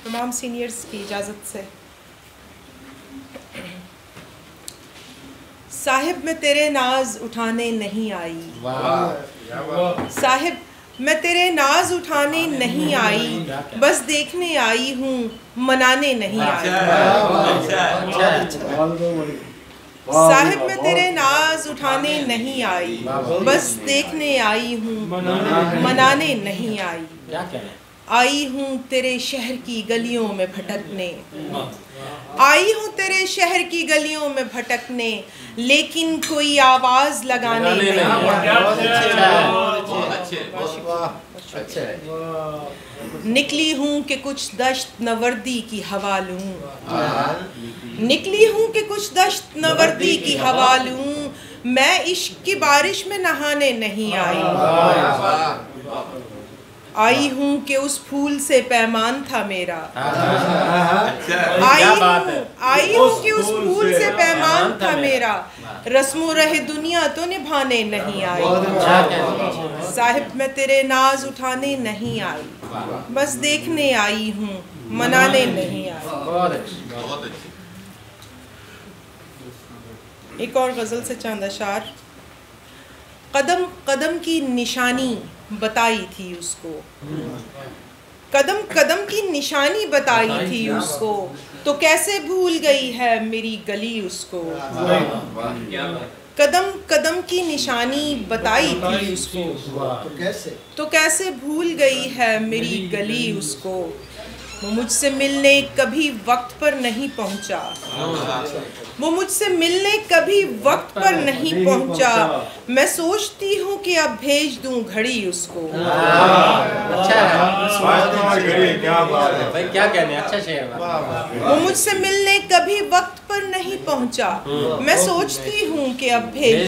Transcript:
तमाम सीनियर्स की इजाज़त से। साहिब मैं तेरे नाज उठाने नहीं आई, साहिब मैं तेरे नाज उठाने नहीं आई, बस देखने आई हूँ मनाने नहीं आई। साहिब मैं तेरे नाज उठाने नहीं आई, बस देखने आई हूँ मनाने नहीं आई। आई हूँ तेरे शहर की गलियों में भटकने, आई हूँ तेरे शहर की गलियों में भटकने, लेकिन कोई आवाज लगाने नहीं आई। निकली हूँ कि कुछ दश्त नवर्दी की हवा लूं, निकली हूँ कि कुछ दश्त नवर्दी की हवा लूं, मैं इश्क की बारिश में नहाने नहीं आई। आई हूँ कि उस फूल से पैमान था मेरा, आई हूँ कि उस फूल से पैमान था मेरा, रस्मो रहे दुनिया तो निभाने नहीं आई। साहिब मैं तेरे नाज उठाने नहीं आई, बस देखने आई हूँ मनाने नहीं आई। एक और गज़ल से चंद अशार। कदम कदम की निशानी बताई थी उसको, कदम कदम की निशानी बताई थी उसको, तो कैसे भूल गई है मेरी गली उसको। कदम कदम की निशानी बताई थी उसको, तो कैसे भूल गई है मेरी गली उसको। वो मुझसे मिलने कभी वक्त पर नहीं पहुंचा, वो मुझसे मिलने कभी वक्त पर नहीं पहुंचा, मैं सोचती हूँ कि अब भेज दूं घड़ी उसको। अच्छा है, क्या बात है भाई, क्या कहने, अच्छा शेर। वो मुझसे मिलने कभी वक्त पर नहीं पहुंचा, मैं सोचती हूँ कि अब भेज